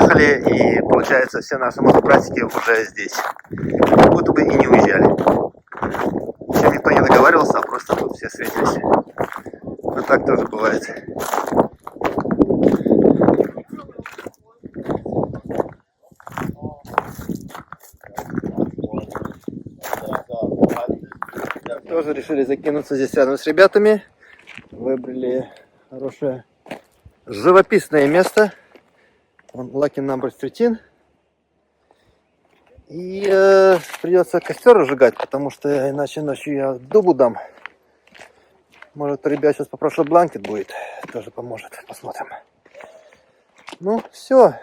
приехали, и получается все наши мотопратики уже здесь. Как будто бы и не уезжали. Еще никто не договаривался, а просто тут все встретились. Вот так тоже бывает. Тоже решили закинуться здесь рядом с ребятами. Выбрали хорошее живописное место. Lucky number 13. И придется костер разжигать, потому что иначе ночью я дубу дам. Может, ребят сейчас попрошу бланкет будет. Тоже поможет. Посмотрим. Ну, все.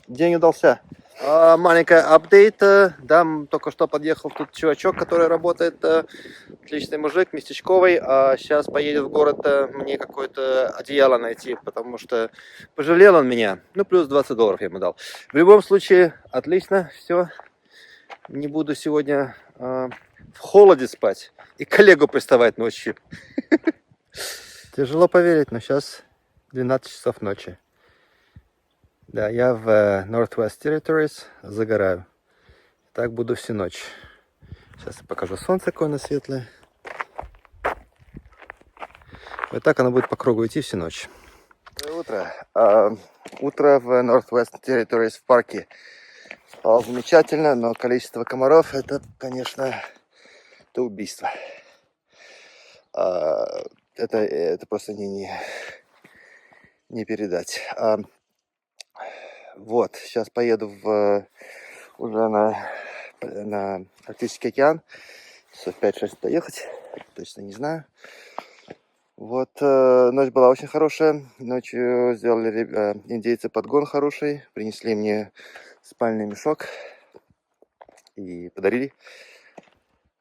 День удался. Маленькая апдейт. Да, только что подъехал тут чувачок, который работает. Отличный мужик, местечковый. А сейчас поедет в город мне какое-то одеяло найти, потому что пожалел он меня. Ну, плюс $20 я ему дал. В любом случае, отлично. Все. Не буду сегодня в холоде спать и коллегу приставать ночью. Тяжело поверить, но сейчас 12 часов ночи. Да, я в Northwest Territories загораю. Так буду всю ночь. Сейчас я покажу солнце, какое оно светлое. Вот так оно будет по кругу идти всю ночь. Доброе утро. Утро в Northwest Territories в парке. Спал замечательно, но количество комаров это, конечно, это убийство. Это просто не передать. Вот, сейчас поеду уже на Арктический океан. Часов 5-6 доехать, точно не знаю. Вот, ночь была очень хорошая. Ночью сделали индейцы подгон хороший. Принесли мне спальный мешок и подарили.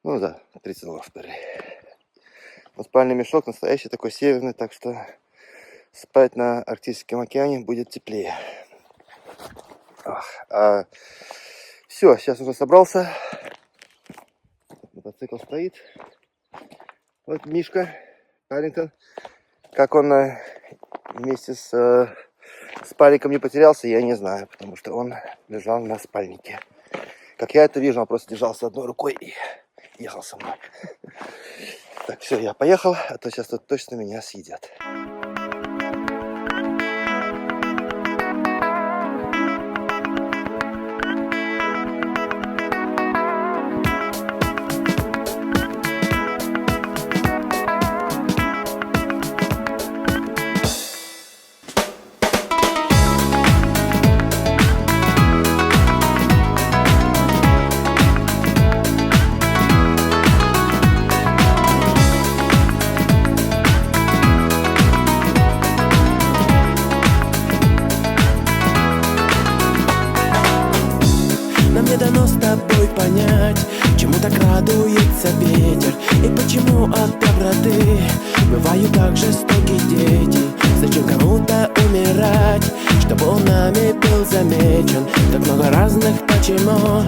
Ну да, $30 подарили. Но спальный мешок настоящий, такой северный, так что спать на Арктическом океане будет теплее. Все, сейчас уже собрался. Мотоцикл стоит. Вот Мишка Каррингтон. Как он вместе с спальником не потерялся, я не знаю, потому что он лежал на спальнике. Как я это вижу, он просто держался одной рукой и ехал со мной. Так, все, я поехал, а то сейчас тут точно меня съедят. Понять, чему так радуется ветер, и почему от доброты бывают так жестоки дети. Зачем кому-то умирать, чтобы он нами был замечен? Так много разных почему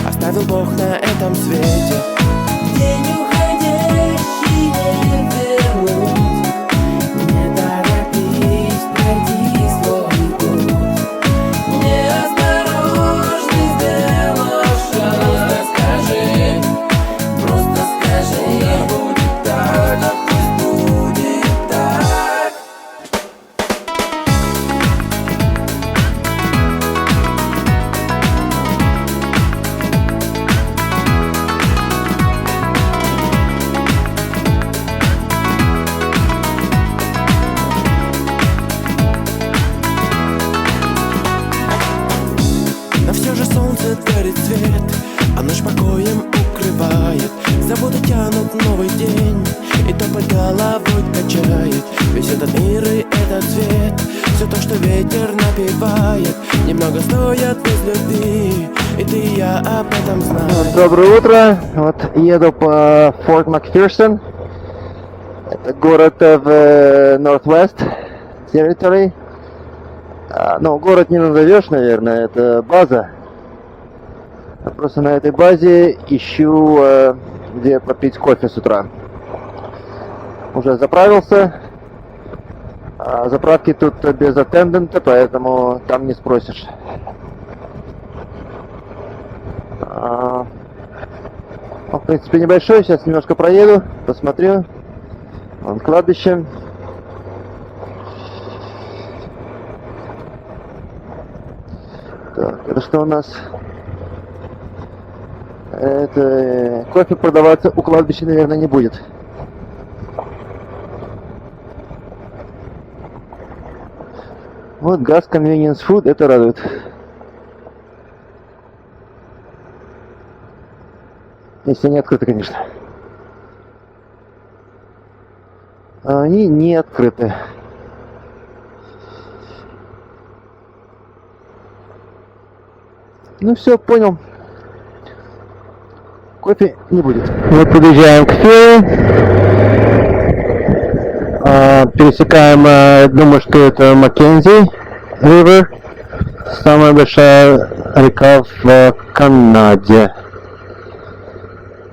оставил Бог на этом свете. День уходящий не вернуть, не торопись, пройди свой путь. Неосторожный сделаешь шаг. Просто скажи, будет так, а пусть будет так. Но все же солнце дарит свет, а ночь покоем укрывает. Забуду тянут новый день, и топот головой качает. Весь этот мир и этот свет, все то, что ветер напевает, немного стоят без любви, и ты и я об этом знаешь. Доброе утро. Вот еду по Форт Макферсон. Это город в Northwest Territory. Ну, город не назовешь, наверное, это база. Я просто на этой базе ищу, где попить кофе с утра. Уже заправился. А заправки тут без аттендента, поэтому там не спросишь. В принципе, небольшой. Сейчас немножко проеду, посмотрю. Вон кладбище. Так, это что у нас? Это кофе продаваться у кладбища, наверное, не будет. Вот газ, convenience food, это радует. Если они открыты, конечно. А они не открыты. Ну все, понял. Кофе не будет. Вот подъезжаем к ферри. Пересекаем, думаю, что это Маккензи Ривер. Самая большая река в Канаде.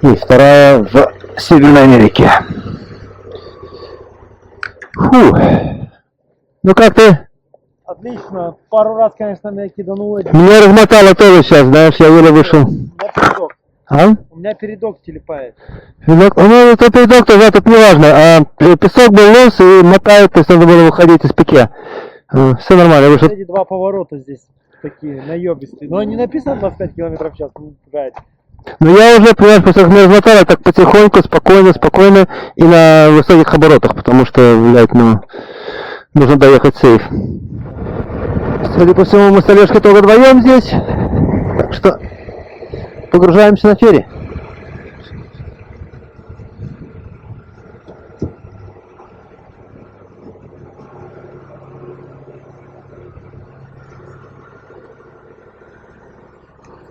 И вторая в Северной Америке. Фу. Ну как ты? Отлично. Пару раз, конечно, меня кидануло. Меня размотало тоже сейчас, знаешь, я еле вышел. У меня передок. А? У меня передок телепает. Передок? Ну, это передок тоже, тут не важно. Песок был лос и мотает, то есть надо было выходить из пике. Все нормально, я вышел. Эти два поворота здесь такие наебистые. Но не написано 25 км в час. Пугает. Ну я уже, понимаешь, после как меня размотало, так потихоньку, спокойно и на высоких оборотах, потому что, блядь, ну, нужно доехать сейф. Судя по всему, мы с Олежкой только вдвоем здесь, так что погружаемся на ферри.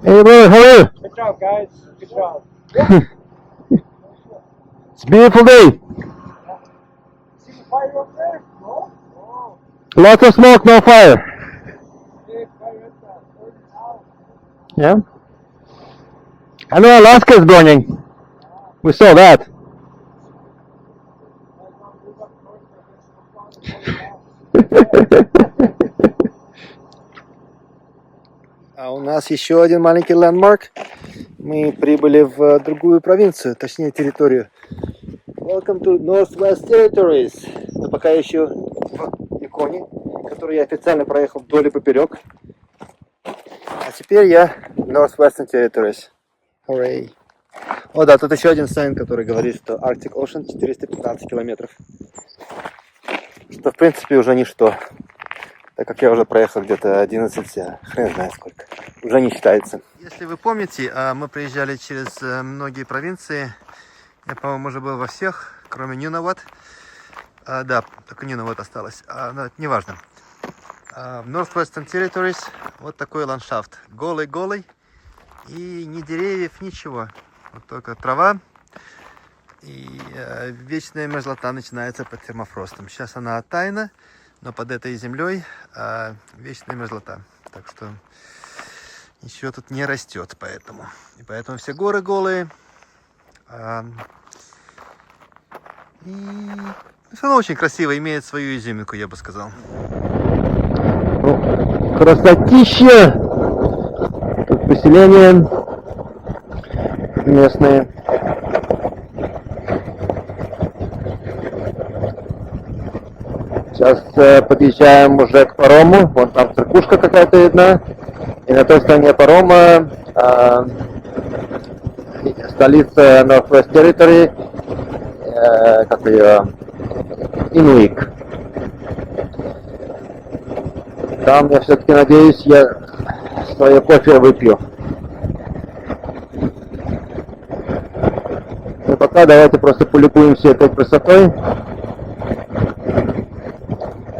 Hey brother, how are you? Good job, guys. Good job. It's a beautiful day. See the fire up there? No? Oh. Lots of smoke, no fire. Big fire up there. Burn it out. Yeah. I know Alaska is burning. We saw that. А у нас еще один маленький лендмарк. Мы прибыли в другую провинцию, точнее территорию. Welcome to Northwest Territories. Но пока еще в Юконе, который я официально проехал вдоль и поперек. А теперь я Northwestern Territories. Hooray. О да, тут еще один сайт, который говорит, что Arctic Ocean 415 километров. Что в принципе уже ничто. Так как я уже проехал где-то 11, хрен знает сколько. Уже не считается. Если вы помните, мы проезжали через многие провинции. Я, по-моему, уже был во всех, кроме Нунават. Да, только Нунават осталось. Но это не важно. В Northwestern Territories вот такой ландшафт. Голый-голый. И ни деревьев, ничего. Вот только трава. И вечная мерзлота начинается под термофростом. Сейчас она оттаяна. Но под этой землей вечная мерзлота. Так что ничего тут не растет поэтому. И поэтому все горы голые. И все равно очень красиво, имеет свою изюминку, я бы сказал. Красотища! Тут поселение местные. Сейчас подъезжаем уже к парому. Вон там церквушка какая-то видна. И на той стороне парома столица Northwest Territory, как ее, Инуик. Там я все-таки надеюсь, я свое кофе выпью. И пока давайте просто полюбуемся этой красотой.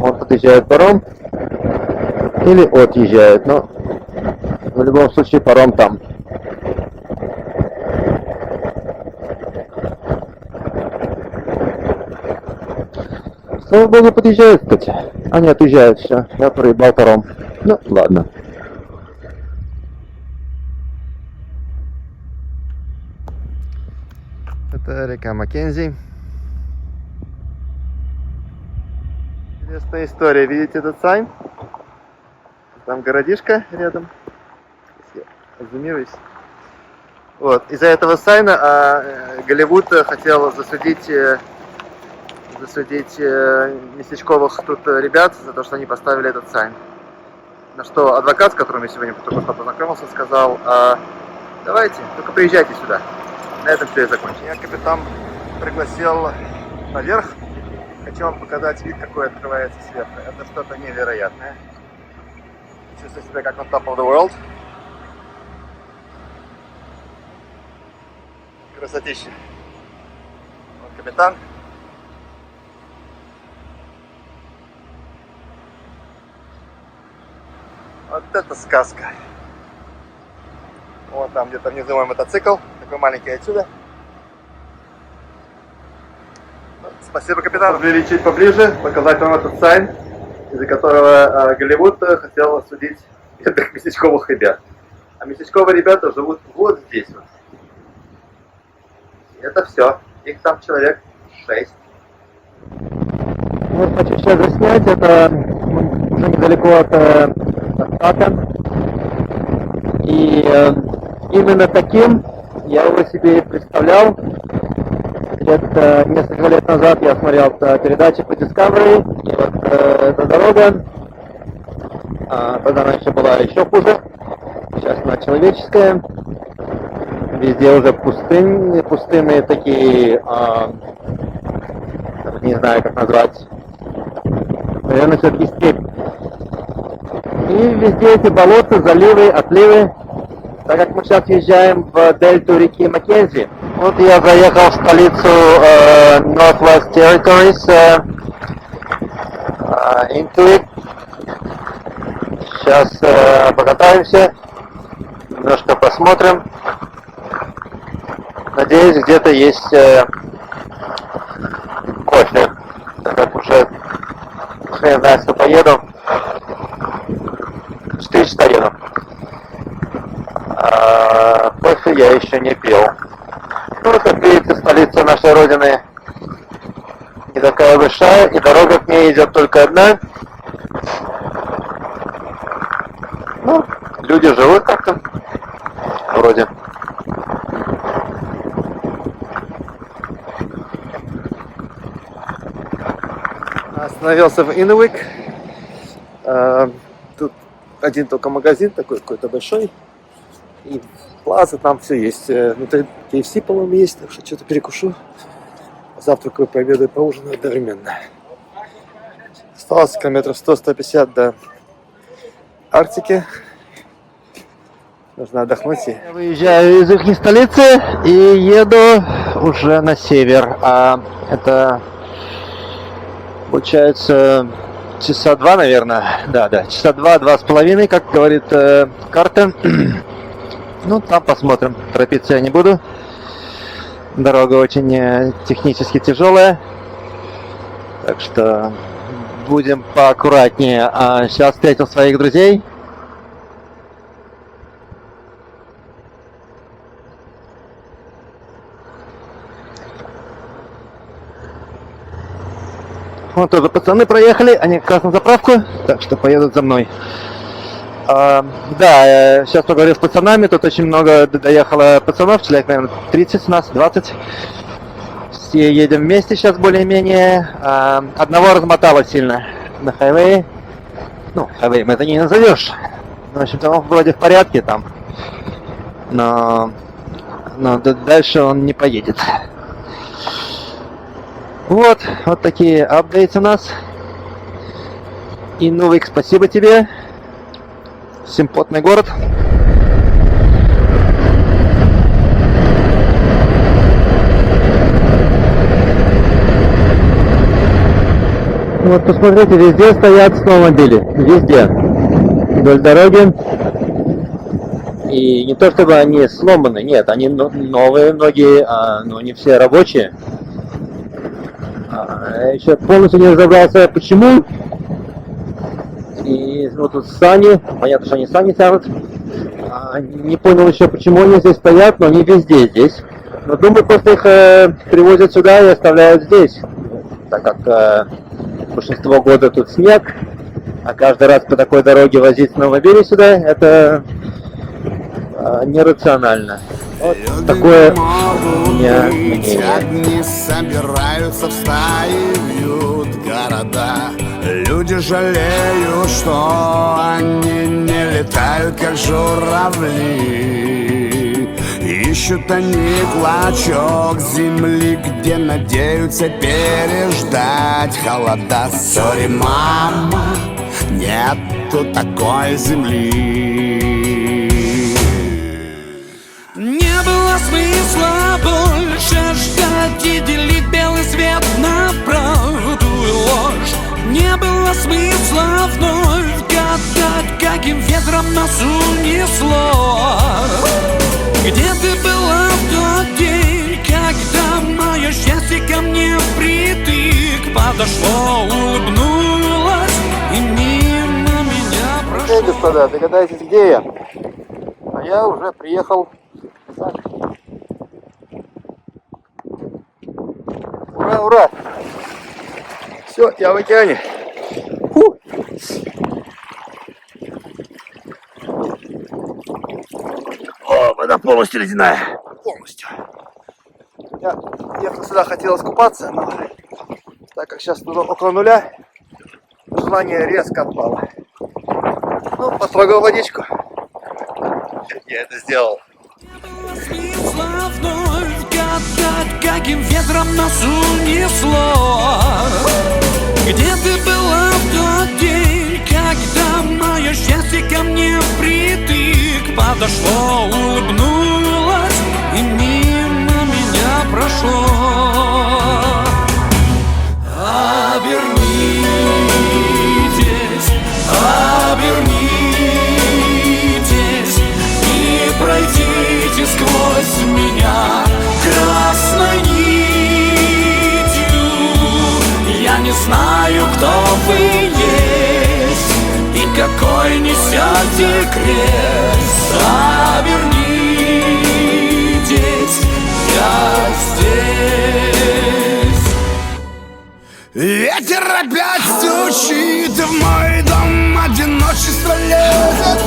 Он подъезжает паром или отъезжает, но в любом случае паром там. Слава богу, подъезжает, кстати. А нет, уезжает, все. Я проебал паром. Ну, ладно. Это река Маккензи. Интересная история. Видите этот сайн? Там городишко рядом. Сейчас я зумируюсь. Вот. Из-за этого сайна Голливуд хотел засудить местечковых тут ребят за то, что они поставили этот сайн. На что адвокат, с которым я сегодня только что познакомился, сказал: давайте, только приезжайте сюда. На этом все и закончим. Меня капитан пригласил наверх. Хочу вам показать вид, какой открывается сверху. Это что-то невероятное. Чувствую себя как on top of the world. Красотища. Вот капитан. Вот это сказка. Вот там где-то внизу мой мотоцикл. Такой маленький отсюда. Спасибо, капитан. Подвели чуть поближе, показать вам этот сайн, из-за которого Голливуд хотел осудить этих местечковых ребят. А местечковые ребята живут вот здесь вот. Это все. Их там человек 6. Вот хочу сейчас заснять, это уже недалеко от Пака. И именно таким я его себе и представлял. Где-то несколько лет назад я смотрел передачи по Discovery, и вот эта дорога, тогда она еще была еще хуже, сейчас она человеческая, везде уже пустынные такие, не знаю как назвать, наверное все-таки степь. И везде эти болота, заливы, отливы, так как мы сейчас въезжаем в дельту реки Маккензи. Вот я заехал в столицу Northwest Territories, Intuit. Сейчас покатаемся, немножко посмотрим. Надеюсь, где-то есть кофе, так как уже хрен знает, что поеду. 4 часа еду. Кофе я еще не пил. Ну, как видите, столица нашей родины не такая большая, и дорога к ней идет только одна. Ну, люди живут как-то, вроде. Остановился в Инуик. Тут один только магазин такой какой-то большой. И плаза, там все есть. Внутри KFC, по-моему, есть, так что что-то перекушу. Завтракаю, пообедаю, поужинаю одновременно. Осталось километров 100-150 до Арктики. Нужно отдохнуть. Я выезжаю из их столицы и еду уже на север. Это получается часа 2, наверное. Да, часа 2-2,5, как говорит карта. Ну, там посмотрим. Торопиться я не буду. Дорога очень технически тяжелая. Так что будем поаккуратнее. Сейчас встретил своих друзей. Вот тоже пацаны проехали. Они как раз на заправку. Так что поедут за мной. Да, я сейчас поговорил с пацанами, тут очень много доехало пацанов, человек, наверное, 30 нас, 20. Все едем вместе сейчас более-менее. Одного размотало сильно на хайвее. Ну, хайвеем это не назовешь. В общем-то, он вроде в порядке там. Но дальше он не поедет. Вот такие апдейты у нас. Инуик, спасибо тебе. Симпотный город. Вот посмотрите, везде стоят snowmobili. Везде. Вдоль дороги. И не то чтобы они сломаны, нет, они новые многие, но не все рабочие. Я еще полностью не разобрался, почему. И вот тут сани, понятно, что они сани тянут. Не понял еще, почему они здесь стоят, но они везде здесь. Но думаю, просто их привозят сюда и оставляют здесь. Так как большинство года тут снег, а каждый раз по такой дороге возить сномобили сюда, это нерационально. Вот такое мнение. Огни собираются в стаи, вьют города. Люди жалеют, что они не летают, как журавли. Ищут они клочок земли, где надеются переждать холода. Сори, мама, нету такой земли. Не было смысла больше ждать и делить белый свет на правду и ложь. Не было смысла вновь гадать, каким ветром нас унесло. Где ты была в тот день, когда мое счастье ко мне впритык подошло, улыбнулась и мимо меня прошло? Господа, догадаетесь, где я? А я уже приехал. Ура, ура! Все, я в океане. Фу. О, вода полностью ледяная. Полностью. Я ехал сюда, хотел искупаться, но так как сейчас тут около нуля, желание резко отпало. Ну, потрогал водичку. Я это сделал. Смысла вновь гадать, каким ветром нас унесло. Где ты была в тот день, когда мое счастье ко мне впритык подошло, улыбнулась и мимо меня прошло? Обернитесь, обернитесь и пройдите сквозь меня красной нитью. Я не знаю, кто вы есть и какой несете крест. Обернитесь, я здесь. Ветер опять стучит в мой дом, одиночество лезет.